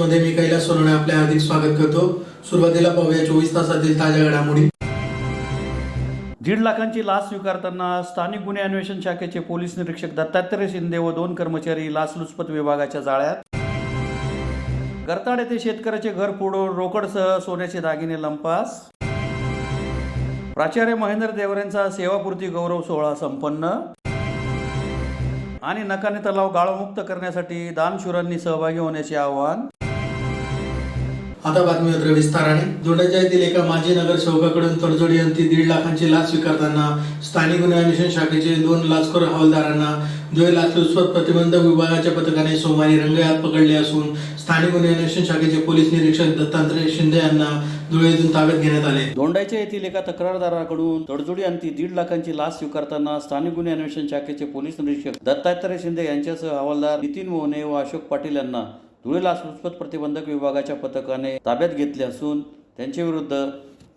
मध्ये मी कैलास सोनवणे आपले हार्दिक स्वागत करतो। सुरुवातीला पाहूया 24 तासातील ताज्या घडामोडी। 1.5 लाखांची लाच स्वीकारताना स्थानिक गुन्हे अन्वेषण शाखेचे पोलीस निरीक्षक दत्तात्रय शिंदे व 2 कर्मचारी लाचलुचपत विभागाच्या जाळ्यात। गरताड येथे शेतकऱ्याचे घर फोडून रोकडसह सोन्याचे दागिने लंपास। प्राचार्य महेंद्र देवरेंचा सेवापूर्ती गौरव सोहळा संपन्न। आणि नकाने तलाव गाळमुक्त करण्यासाठी दानशूरांनी सहभागी होण्याचे आवाहन। आता बातमीपत्र विस्ताराने। दोंडाच्या येथील एका माजी नगरसेवकाकडून तडजोडी अंती 1.5 लाखांची लाच स्वीकारताना स्थानिक गुन्हे अन्वेषण शाखेचे 2 लाचखोर हवालदारांना धुळे लाचलुचपत प्रतिबंधक विभागाच्या पथकाने सोमवारी रंगेहात पकडले असून स्थानिक गुन्हे अन्वेषण शाखेचे पोलीस निरीक्षक दत्तात्रय शिंदे यांना धुळे येथून ताब्यात घेण्यात आले। दोंडाच्या येथील एका तक्रारदाराकडून तडजोडी अंती 1.5 लाखांची लाच स्वीकारताना स्थानिक गुन्हे अन्वेषण शाखेचे पोलीस निरीक्षक दत्तात्रय शिंदे यांच्यासह हवालदार नितीन मोहने व अशोक पाटील यांना धुळे लाचलुचपत प्रतिबंधक विभागाच्या पथकाने ताब्यात घेतले असून त्यांच्या विरुद्ध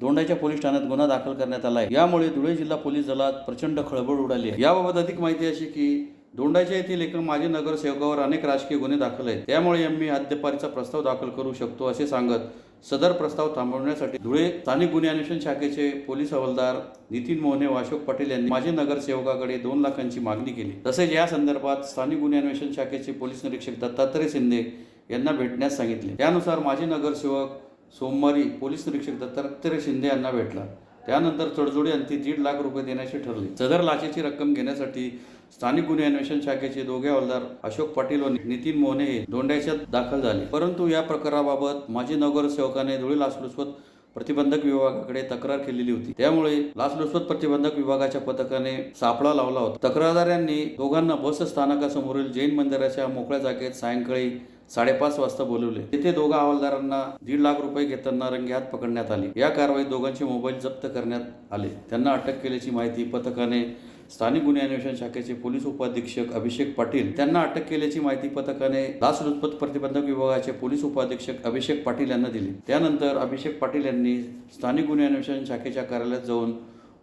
दोंडाच्या पोलीस ठाण्यात गुन्हा दाखल करण्यात आला आहे। यामुळे धुळे जिल्हा पोलीस दलात प्रचंड खळबळ उडाली आहे। याबाबत अधिक माहिती अशी की दोंडाच्या येथील एका माजी नगरसेवकावर अनेक राजकीय गुन्हे दाखल आहेत, त्यामुळे मी हद्दपारीचा प्रस्ताव दाखल करू शकतो असे सांगत सदर प्रस्ताव थांबवण्यासाठी धुळे स्थानिक गुन्हे अन्वेषण शाखेचे पोलीस हवालदार नितीन मोहने व अशोक पाटील यांनी माजी नगरसेवकाकडे 2 लाखांची मागणी केली। तसेच या संदर्भात स्थानिक गुन्हे अन्वेषण शाखेचे पोलीस निरीक्षक दत्तात्रय शिंदे यांना भेटण्यास सांगितले। त्यानुसार माजी नगरसेवक सोमवारी पोलीस निरीक्षक दत्तात्रय शिंदे यांना भेटला। त्यानंतर तडजोडी अंती 1.5 लाख रुपये देण्याचे ठरले। सदर लाचेची रक्कम घेण्यासाठी स्थानिक गुन्हे अन्वेषण शाखेचे 2 हवालदार अशोक पाटील व नितीन मोहने हे दोंडाच्यात दाखल झाले। परंतु या प्रकाराबाबत माजी नगरसेवकाने धुळे लाचलुचपत प्रतिबंधक विभागाकडे तक्रार केलेली होती, त्यामुळे लाचलुचपत प्रतिबंधक विभागाच्या पथकाने सापळा लावला होता। तक्रारदारांनी दोघांना बस स्थानकासमोरील जैन मंदिराच्या मोकळ्या जागेत सायंकाळी 5:30 वाजता बोलवले। तिथे 2 हवालदारांना 1.5 लाख रुपये घेताना रंगेहात पकडण्यात आले। या कारवाईत दोघांचे मोबाईल जप्त करण्यात आले। त्यांना अटक केल्याची माहिती पथकाने स्थानिक गुन्हे अन्वेषण शाखेचे पोलीस उपाधीक्षक अभिषेक पाटील त्यांना अटक केल्याची माहिती पथकाने लाचलुचपत प्रतिबंधक विभागाचे पोलीस उपाधीक्षक अभिषेक पाटील यांना दिली। त्यानंतर अभिषेक पाटील यांनी स्थानिक गुन्हे अन्वेषण शाखेच्या कार्यालयात जाऊन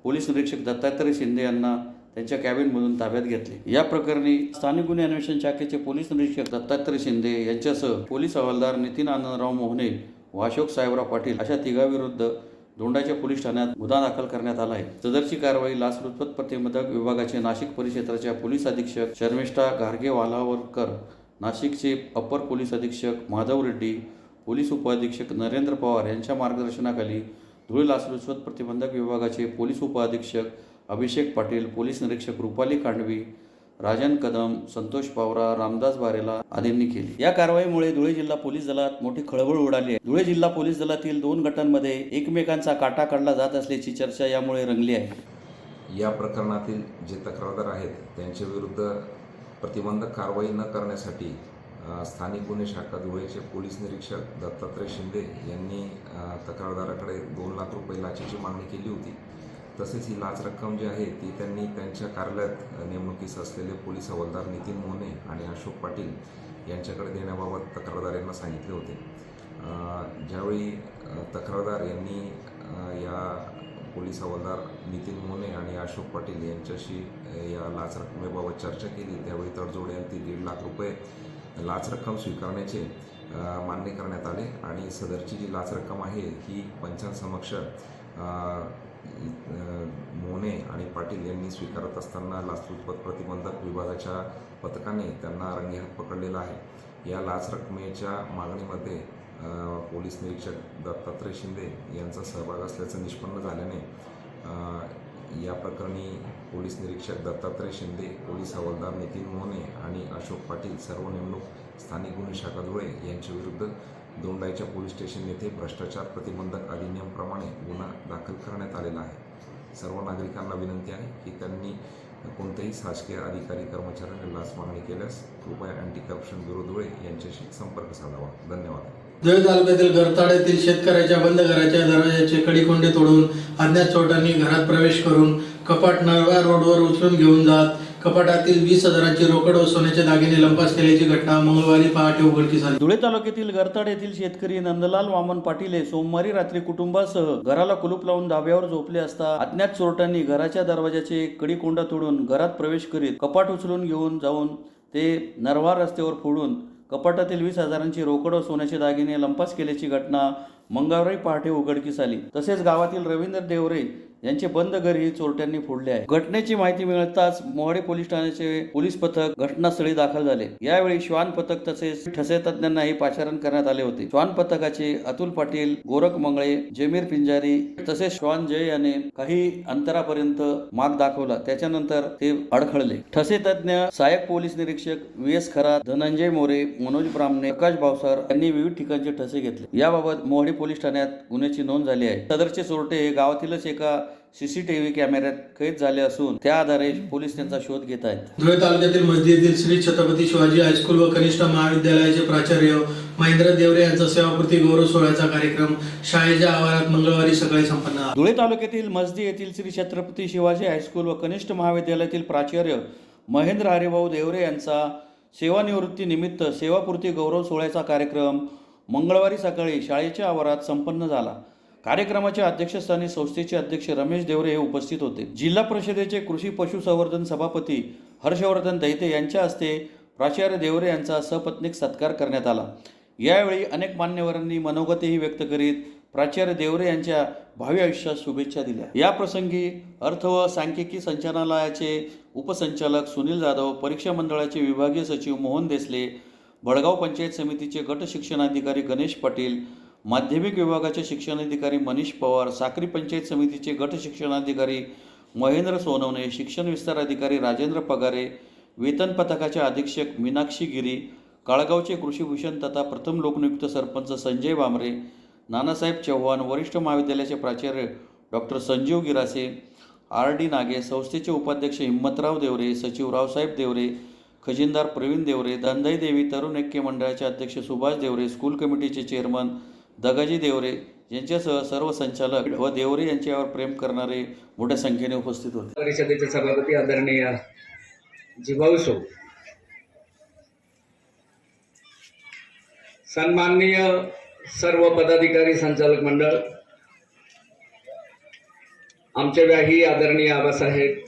पोलीस निरीक्षक दत्तात्रय शिंदे यांना त्यांच्या कॅबिनमधून ताब्यात घेतले। या प्रकरणी स्थानिक गुन्हे अन्वेषण शाखेचे पोलीस निरीक्षक दत्तात्रय शिंदे यांच्यासह पोलीस हवालदार नितीन आनंदराव मोहने व अशोक साहेबराव पाटील अशा तिघांविरुद्ध दोंडाच्या पोलीस ठाण्यात गुन्हा दाखल करण्यात आला आहे। सदरची कारवाई लाचलुचपत प्रतिबंधक विभागाचे नाशिक परिक्षेत्राच्या पोलीस अधीक्षक शर्मिष्ठा घारगे वालावलकर, नाशिकचे अपर पोलीस अधीक्षक माधव रेड्डी, पोलीस उपाधीक्षक नरेंद्र पवार यांच्या मार्गदर्शनाखाली धुळे लाचलुचपत प्रतिबंधक विभागाचे पोलीस उपाधीक्षक अभिषेक पाटील, पोलीस निरीक्षक रुपाली खांडवी, राजन कदम, संतोष पावरा, रामदास बारेला आदींनी केली। या कारवाईमुळे धुळे जिल्हा पोलीस दलात मोठी खळबळ उडाली आहे। धुळे जिल्हा पोलीस दलातील 2 गटांमध्ये एकमेकांचा काटा काढला जात असल्याची चर्चा यामुळे रंगली आहे। या प्रकरणातील जे तक्रारदार आहेत त्यांच्या विरुद्ध प्रतिबंधक कारवाई न करण्यासाठी स्थानिक गुन्हे शाखा धुळेचे पोलीस निरीक्षक दत्तात्रय शिंदे यांनी तक्रारदाराकडे 2 लाख रुपये लाचेची मागणी केली होती। तसेच ही लाच रक्कम जी आहे ती त्यांनी त्यांच्या कार्यालयात नेमणुकीस असलेले पोलीस हवालदार नितीन मोहने आणि अशोक पाटील यांच्याकडे देण्याबाबत तक्रारदार यांना सांगितले होते। ज्यावेळी तक्रारदार यांनी या पोलीस हवालदार नितीन मोहने आणि अशोक पाटील यांच्याशी या लाच रकमेबाबत चर्चा केली, त्यावेळी तडजोड्यांती 1.5 लाख रुपये लाच रक्कम स्वीकारण्याचे मान्य करण्यात आले आणि सदरची जी लाच रक्कम आहे ही पंचांसमक्ष मोहने आणि पाटील यांनी स्वीकारत असताना लाचलुचपत प्रतिबंधक विभागाच्या पथकाने त्यांना रंगेहात पकडलेला आहे। या लाच रकमेच्या मागणीमध्ये पोलीस निरीक्षक दत्तात्रय शिंदे यांचा सहभाग असल्याचं निष्पन्न झाल्याने या प्रकरणी पोलीस निरीक्षक दत्तात्रय शिंदे, पोलीस हवालदार नितीन मोहने आणि अशोक पाटील सर्व नेमणूक स्थानिक गुन्हे शाखा धुळे यांच्या विरुद्ध दोंडाच्या पोलीस स्टेशन येथे भ्रष्टाचार प्रतिबंधक अधिनियमप्रमाणे गुन्हा दाखल करण्यात आलेला आहे। सर्व नागरिकांना विनंती आहे की त्यांनी कोणत्याही शासकीय अधिकारी कर्मचाऱ्यांनी लाच मागणी केल्यास कृपया अँटी करप्शन ब्युरो धुळे यांच्याशी संपर्क साधावा। धन्यवाद। धुळे तालुक्यातील गरताड येथील शेतकऱ्याच्या बंद घराच्या दरवाजाचे कडीकोंडे तोडून अज्ञात चोरट्यांनी घरात प्रवेश करून कपाट नरवा रोडवर उचलून घेऊन जात कपाटातील 20,000ची रोकड व सोन्याचे दागिने लंपास केल्याची घटना मंगळवारी पहाटे उघडकीस आली। धुळे तालुक्यातील गरताड येथील शेतकरी नंदलाल वामन पाटील हे सोमवारी रात्री कुटुंबासह घराला कुलूप लावून धाब्यावर झोपले असता अज्ञात चोरट्यांनी घराच्या दरवाजाचे कडीकोंडा तोडून घरात प्रवेश करीत कपाट उचलून घेऊन जाऊन ते नरवा रस्त्यावर फोडून कपाटातील 20,000ची रोकड व सोन्याचे दागिने लंपास केल्याची घटना मंगळवारी पहाटे उघडकीस आली. तसेच गावातील रवींद्र देवरे यांचे बंद घरही चोरट्यांनी फोडले आहे. घटनेची माहिती मिळताच मोहाडी पोलीस ठाण्याचे पोलीस पथक घटनास्थळी दाखल झाले. यावेळी श्वान पथक तसेच ठसे तज्ञांनाही पाचारण करण्यात आले होते. श्वान पथकाचे अतुल पाटील, गोरख मंगळे, जमीर पिंजारी तसेच श्वान जय याने काही अंतरापर्यंत मार्ग दाखवला. त्याच्यानंतर ते अडखळले. ठसे तज्ञ सहाय्यक पोलीस निरीक्षक व्ही.एस. खरात, धनंजय मोरे, मनोज ब्राह्मणे, प्रकाश भावसार यांनी विविध ठिकाणचे ठसे घेतले. याबाबत मोहाडी पोलीस ठाण्यात गुन्ह्याची नोंद झाली आहे. सदरचे चोरटे हे गावातीलच एका सीसीटीव्ही कॅमेऱ्यात कैद झाले असून त्या आधारे पोलीस त्यांचा शोध घेत आहेत. धुळे तालुक्यातील मस्दी येथील श्री छत्रपती शिवाजी हायस्कूल व कनिष्ठ महाविद्यालयाचे प्राचार्य महेंद्र देवरे यांचा सेवापूर्ती गौरव सोहळ्याचा कार्यक्रम शाळेच्या आवारात मंगळवारी सकाळी संपन्न झाला. धुळे तालुक्यातील मस्दी येथील श्री छत्रपती शिवाजी हायस्कूल व कनिष्ठ महाविद्यालयातील प्राचार्य महेंद्र हरिभाऊ देवरे यांचा सेवानिवृत्ती निमित्त सेवापूर्ती गौरव सोहळ्याचा कार्यक्रम मंगळवारी सकाळी शाळेच्या आवारात संपन्न झाला. कार्यक्रमाच्या अध्यक्षस्थानी संस्थेचे अध्यक्ष रमेश देवरे हे उपस्थित होते. जिल्हा परिषदेचे कृषी पशुसंवर्धन सभापती हर्षवर्धन दैते यांच्या हस्ते प्राचार्य देवरे यांचा सपत्नीक सत्कार करण्यात आला. यावेळी अनेक मान्यवरांनी मनोगतही व्यक्त करीत प्राचार्य देवरे यांच्या भावी आयुष्यात शुभेच्छा दिल्या. या प्रसंगी अर्थ व सांख्यिकी संचालनालयाचे उपसंचालक सुनील जाधव, परीक्षा मंडळाचे विभागीय सचिव मोहन देसले, भडगाव पंचायत समितीचे गट शिक्षणाधिकारी गणेश पाटील, माध्यमिक विभागाचे शिक्षणाधिकारी मनीष पवार, साक्री पंचायत समितीचे गट शिक्षणाधिकारी महेंद्र सोनवणे, शिक्षण विस्तार अधिकारी राजेंद्र पगारे, वेतन पथकाचे अधीक्षक मीनाक्षी गिरी, काळगावचे कृषीभूषण तथा प्रथम लोकनियुक्त सरपंच संजय बामरे, नानासाहेब चव्हाण, वरिष्ठ महाविद्यालयाचे प्राचार्य डॉक्टर संजीव गिरासे, आर.डी. नागे, संस्थेचे उपाध्यक्ष हिम्मतराव देवरे, सचिव रावसाहेब देवरे, खजिनदार प्रवीण देवरे, धनदाई देवी तरुण ऐक्य मंडळाचे अध्यक्ष सुभाष देवरे, स्कूल कमिटीचे चेअरमन दगाजी देवरे यांच्यासह सर्व संचालक व देवरे यांच्यावर प्रेम करणारे मोठ्या संख्येने उपस्थित होते. परिषदेचे सभापती आदरणीय जिभाऊ सो, सन्माननीय सर्व पदाधिकारी, संचालक मंडळ, आमचे व्याही आदरणीय आबासाहेब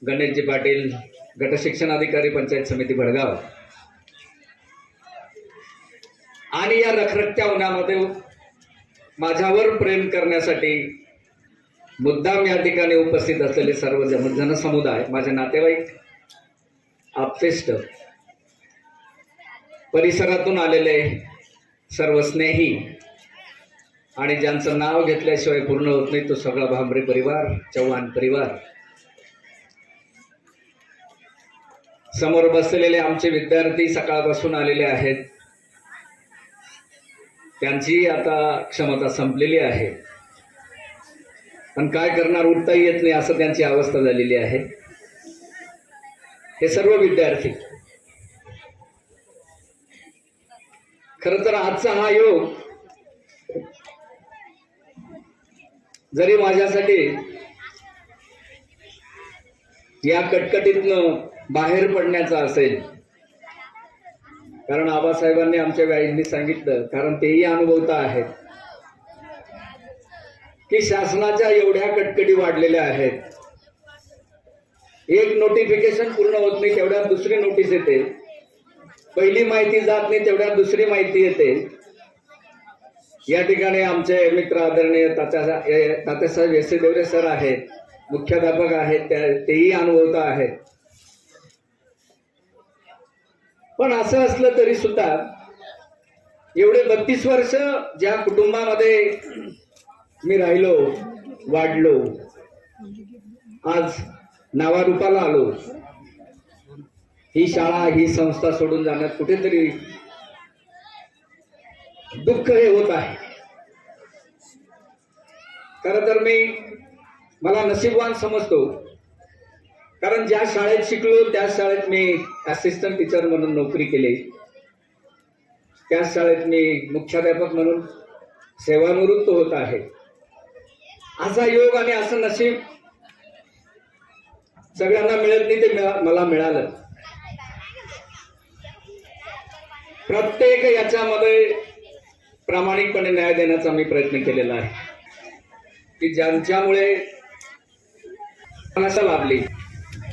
गणेशजी पाटील, गट शिक्षणाधिकारी पंचायत समिती भडगाव, आणि या रखरखत्या उन्हामध्ये माझ्यावर प्रेम करण्यासाठी मुद्दाम या ठिकाणी उपस्थित असलेले सर्व जनसमुदाय, माझे नातेवाईक, आप्तेष्ट, परिसरातून आलेले सर्व स्नेही आणि ज्यांचं नाव घेतल्याशिवाय पूर्ण होत नाही तो सगळा भांबरे परिवार, चव्हाण परिवार, समोर बसलेले आमचे विद्यार्थी सकाळपासून आलेले आहेत, त्यांची आता क्षमता संपलेली आहे, पण काय करणार, उठताही येत नाही असं त्यांची अवस्था झालेली आहे. हे सर्व विद्यार्थी, खरं तर आजचा हा योग जरी माझ्यासाठी या कटकटीतनं बाहेर पडण्याचा असेल, कारण आबासाहेबांनी आमच्या व्याईंनी सांगितलं, कारण तेही अनुभवता आहेत की शासनाच्या एवढ्या कटकटी वाढलेल्या आहेत, एक नोटिफिकेशन पूर्ण होत नाही तेवढ्यात दुसरी नोटीस येते, पहिली माहिती जात नाही तेवढ्यात दुसरी माहिती येते. या ठिकाणी आमचे मित्र आदरणीय तात्यासाहेब एस. देवरे सर आहेत, मुख्याध्यापक आहेत, तेही अनुभवता आहेत. पण असं असलं तरी सुद्धा एवढे 32 वर्ष ज्या कुटुंबामध्ये मी राहिलो, वाढलो, आज नावारूपाला आलो, ही शाळा, ही संस्था सोडून जाण्यात कुठेतरी दुःख हे होत आहे. खरं तर मला नशीबवान समजतो, कारण ज्या शाळेत शिकलो त्या शाळेत मी असिस्टंट टीचर म्हणून नोकरी केली, त्या शाळेत मी मुख्याध्यापक म्हणून सेवानिवृत्त होत आहे. असा योग आणि असं नशीब सगळ्यांना मिळत नाही, ते मला मिळालं. प्रत्येक याच्यामध्ये प्रामाणिकपणे न्याय देण्याचा मी प्रयत्न केलेला आहे की ज्यांच्यामुळे आशा लाभली,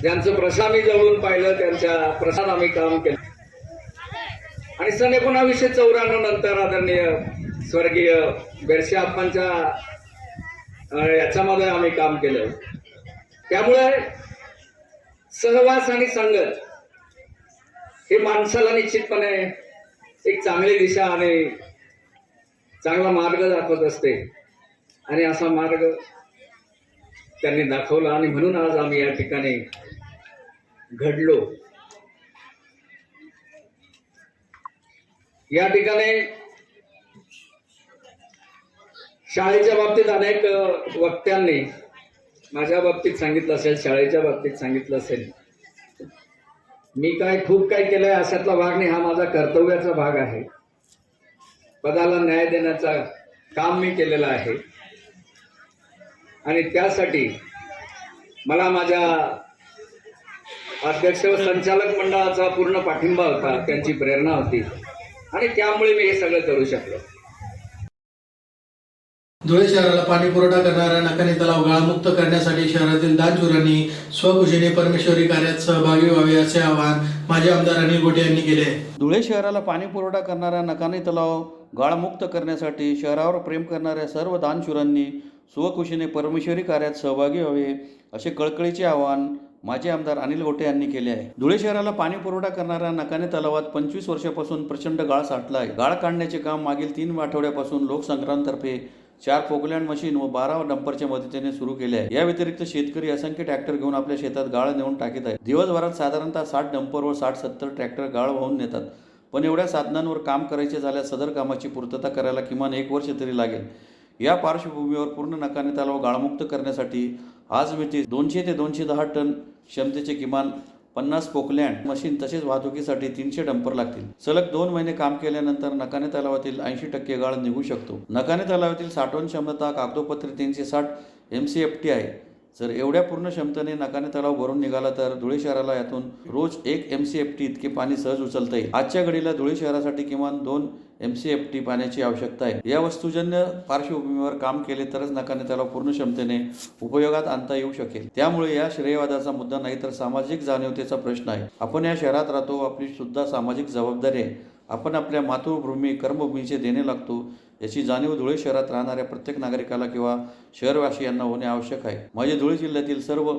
ज्यांचं प्रसाद आम्ही जवळून पाहिलं, त्यांच्या प्रसाद आम्ही काम केलं, आणि सन 1994 नंतर आदरणीय स्वर्गीय बेरशे आप्पांच्या याच्यामध्ये आम्ही काम केलं. त्यामुळे सहवास आणि संगत हे माणसाला निश्चितपणे एक चांगली दिशा आणि चांगला मार्ग दाखवत असते आणि असा मार्ग त्यांनी दाखवला आणि म्हणून आज आम्ही या ठिकाणी घडलो. या ठिकाणी शाळेच्या बाबतीत अनेक वक्त्यांनी माझ्या बाबतीत सांगितलं असेल, शाळेच्या बाबतीत सांगितलं असेल. मी खूप काय केलंय अशातला भाग नाही, हा माझा कर्तव्याचा भाग आहे. पदाला न्याय देण्याचा काम मी केलेलं आहे आणि त्यासाठी मला माझ्या अध्यक्ष व संचालक मंडळाचा पूर्ण पाठिंबा होता, त्यांची प्रेरणा होती आणि त्यामुळे मी हे सगळं करू शकलो. धुळे शहराला पाणी पुरवठा करणारा नकाने तलाव गाळमुक्त करण्यासाठी शहरातील दानशूरांनी स्वखुशीने परमेश्वरी कार्यात सहभागी व्हावे असे आवाहन माजी आमदार अनिल गोटे यांनी केले आहे. धुळे शहराला पाणी पुरवठा करणारा नकाने तलाव गाळमुक्त करण्यासाठी शहरावर प्रेम करणाऱ्या सर्व दानशूरांनी स्वखुशीने परमेश्वरी कार्यात सहभागी व्हावे असे कळकळीचे आवाहन माजी आमदार अनिल गोटे यांनी केले आहे. धुळे शहराला पाणी पुरवठा करणाऱ्या नकाने तलावात 25 वर्षापासून प्रचंड गाळ साठला आहे. गाळ काढण्याचे काम मागील 3 आठवड्यापासून लोकसंग्रामतर्फे 4 पोकलँड मशीन व 12 डंपरच्या मदतीने सुरू केले आहे. या व्यतिरिक्त शेतकरी असंख्य ट्रॅक्टर घेऊन आपल्या शेतात गाळ नेऊन टाकीत आहेत. दिवसभरात साधारणतः 60 डंपर व 60-70 ट्रॅक्टर गाळ वाहून नेतात. पण एवढ्या साधनांवर काम करायचे झाल्यास सदर कामाची पूर्तता करायला किमान 1 वर्ष तरी लागेल. या पार्श्वभूमीवर पूर्ण नकाने तलाव गाळमुक्त करण्यासाठी आज मिती 200 ते 210 टन क्षमतेचे किमान 50 पोकलँड मशीन तसेच वाहतुकीसाठी 300 डंपर लागतील. सलग 2 महिने काम केल्यानंतर नकाने तलावातील 80% गाळ निघू शकतो. नकाने तलावातील साठवण क्षमता कागदोपत्री 360 MCFT आहे. जर एवढ्या पूर्ण क्षमतेने नकाने तलाव भरून निघाला तर धुळे शहराला यातून रोज 1 MCFT इतके पाणी सहज उचलता येईल. आजच्या घडीला धुळे शहरासाठी किमान 2 MCFT पाण्याची आवश्यकता आहे. या वस्तुजन्य पार्श्वभूमीवर काम केले तरच नकाने तलाव पूर्ण क्षमतेने उपयोगात आणता येऊ शकेल. त्यामुळे या श्रेयवादाचा मुद्दा नाही तर सामाजिक जाणीवतेचा प्रश्न आहे. आपण या शहरात राहतो, आपली सुद्धा सामाजिक जबाबदारी आहे. आपण आपल्या मातृभूमी कर्मभूमीचे देणे लागतो याची जाणीव धुळे शहरात राहणाऱ्या प्रत्येक नागरिकाला किंवा शहरवासियांना होणे आवश्यक आहे. माझे धुळे जिल्ह्यातील सर्व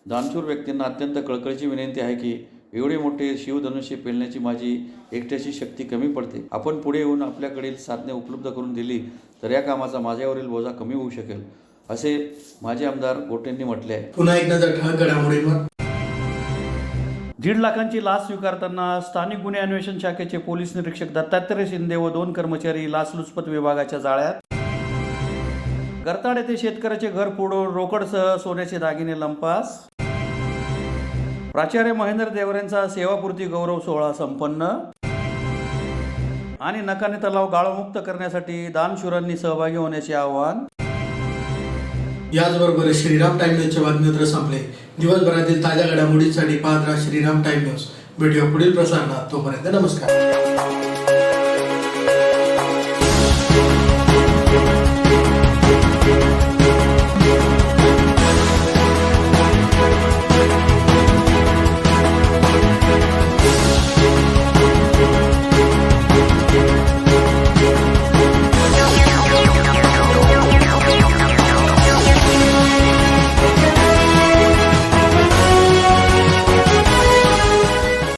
दानशूर व्यक्तींना अत्यंत कळकळीची विनंती आहे की एवढे मोठे शिवधनुष्य पेलण्याची माझी एकट्याची शक्ती कमी पडते. आपण पुढे येऊन आपल्याकडील साधने उपलब्ध करून दिली तर या कामाचा माझ्यावरील बोजा कमी होऊ शकेल असे माजी आमदार गोटेंनी म्हटले आहे. पुन्हा एक नजर ठळक घडामोडींवर. 1.5 लाखांची लाच स्वीकारताना स्थानिक गुन्हे अन्वेषण शाखेचे पोलीस निरीक्षक दत्तात्रय शिंदे व 2 कर्मचारी लाचलुचपत विभागाच्या जाळ्यात. गरताड येथे शेतकऱ्याचे घर फोडून रोकडसह सोन्याचे दागिने लंपास. प्राचार्य महेंद्र देवरेंचा सेवापूर्ती गौरव सोहळा संपन्न. आणि नकाने तलाव गाळमुक्त करण्यासाठी दानशूरांनी सहभागी होण्याचे आवाहन. याचबरोबर श्रीराम टाइम न्यूजचे बातमीपत्र संपले. दिवसभरातील ताज्या घडामोडींसाठी पाहत राहा श्रीराम टाइम न्यूज. भेटूया पुढील प्रसारणात. तोपर्यंत नमस्कार.